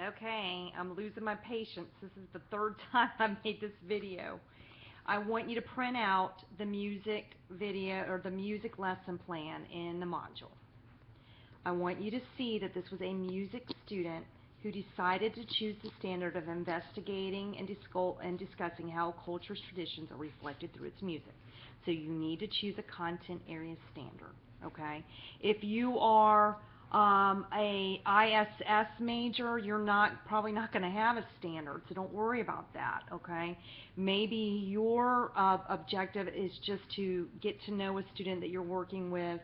Okay, I'm losing my patience. This is the third time I made this video. I want you to print out the music video or the music lesson plan in the module. I want you to see that this was a music student who decided to choose the standard of investigating and discussing how culture's traditions are reflected through its music. So you need to choose a content area standard, okay? If you are a ISS major, you're probably not going to have a standard, so don't worry about that, okay? Maybe your objective is just to get to know a student that you're working with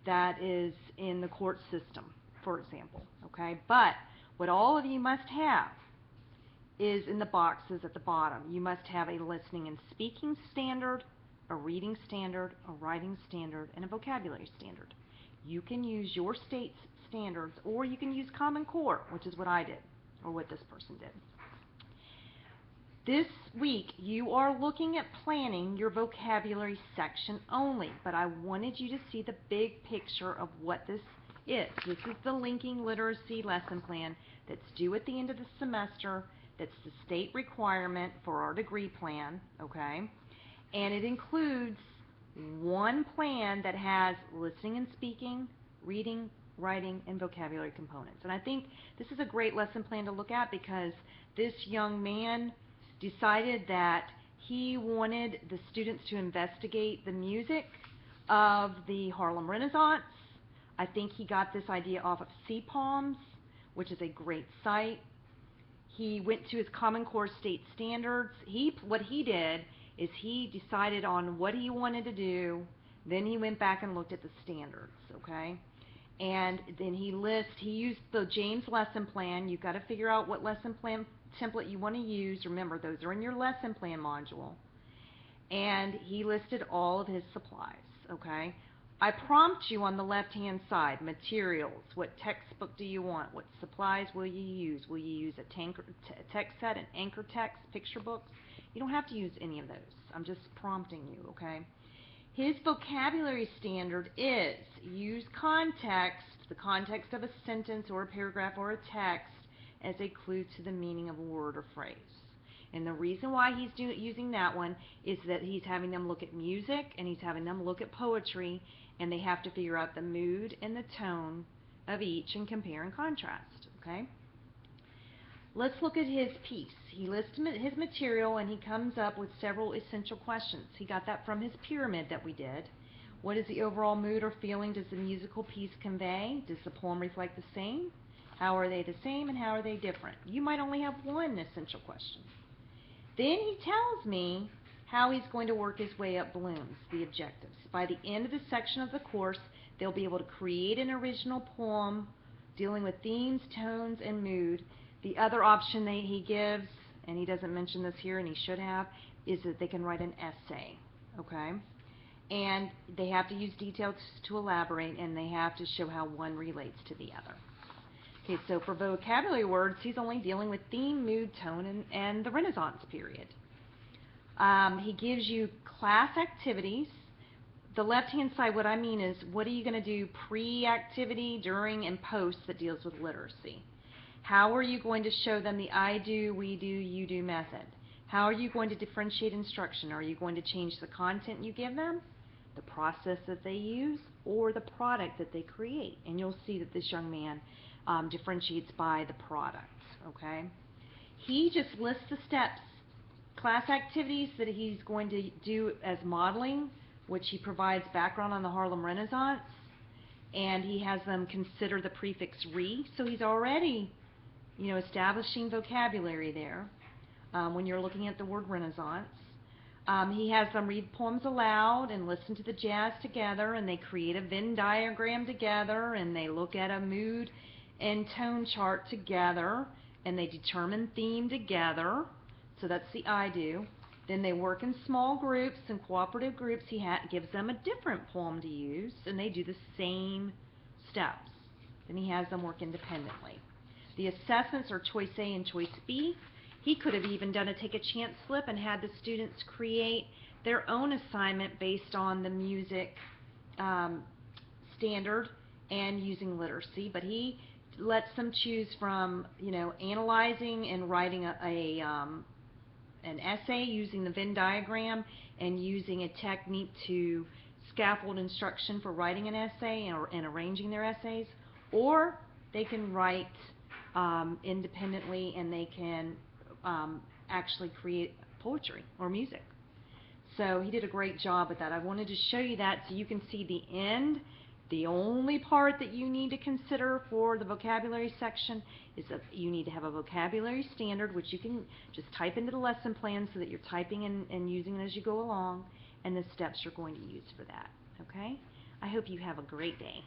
that is in the court system, for example, okay? But what all of you must have is in the boxes at the bottom. You must have a listening and speaking standard, a reading standard, a writing standard, and a vocabulary standard. You can use your state's standards, or you can use Common Core, which is what I did, or what this person did. This week, you are looking at planning your vocabulary section only, but I wanted you to see the big picture of what this is. This is the Linking Literacy Lesson Plan that's due at the end of the semester. That's the state requirement for our degree plan, okay? And it includes one plan that has listening and speaking, reading, writing, and vocabulary components. And I think this is a great lesson plan to look at because this young man decided that he wanted the students to investigate the music of the Harlem Renaissance. I think he got this idea off of CPALMS, which is a great site. He went to his Common Core state standards. What he did is he decided on what he wanted to do, then he went back and looked at the standards, okay? And then he used the James lesson plan. You've got to figure out what lesson plan template you want to use. Remember, those are in your lesson plan module. And he listed all of his supplies, okay? I prompt you on the left-hand side, materials. What textbook do you want? What supplies will you use? Will you use a text set, an anchor text, picture books? You don't have to use any of those. I'm just prompting you, okay? His vocabulary standard is use context, the context of a sentence or a paragraph or a text, as a clue to the meaning of a word or phrase. And the reason why he's using that one is that he's having them look at music and he's having them look at poetry, and they have to figure out the mood and the tone of each and compare and contrast, okay? Let's look at his piece. He lists his material and he comes up with several essential questions. He got that from his pyramid that we did. What is the overall mood or feeling does the musical piece convey? Does the poem reflect the same? How are they the same and how are they different? You might only have one essential question. Then he tells me how he's going to work his way up Bloom's, the objectives. By the end of the section of the course, they'll be able to create an original poem dealing with themes, tones, and mood. The other option he gives, and he doesn't mention this here and he should have, is that they can write an essay, okay? And they have to use details to elaborate, and they have to show how one relates to the other. Okay, so for vocabulary words, he's only dealing with theme, mood, tone, and the Renaissance period. He gives you class activities. The left-hand side, what I mean is, what are you going to do pre-activity, during, and post that deals with literacy? How are you going to show them the I do, we do, you do method? How are you going to differentiate instruction? Are you going to change the content you give them, the process that they use, or the product that they create? And you'll see that this young man differentiates by the product, okay? He just lists the steps, class activities that he's going to do as modeling, which he provides background on the Harlem Renaissance, and he has them consider the prefix re, so he's already establishing vocabulary there when you're looking at the word Renaissance. He has them read poems aloud and listen to the jazz together, and they create a Venn diagram together, and they look at a mood and tone chart together, and they determine theme together. So that's the I do. Then they work in small groups and cooperative groups. He gives them a different poem to use, and they do the same steps. Then he has them work independently. The assessments are choice A and choice B. He could have even done a take a chance slip and had the students create their own assignment based on the music standard and using literacy, but he lets them choose from, you know, analyzing and writing an essay using the Venn diagram and using a technique to scaffold instruction for writing an essay and arranging their essays, or they can write independently and they can actually create poetry or music. So he did a great job with that. I wanted to show you that so you can see the end. The only part that you need to consider for the vocabulary section is that you need to have a vocabulary standard, which you can just type into the lesson plan so that you're typing and using it as you go along, and the steps you're going to use for that. Okay? I hope you have a great day.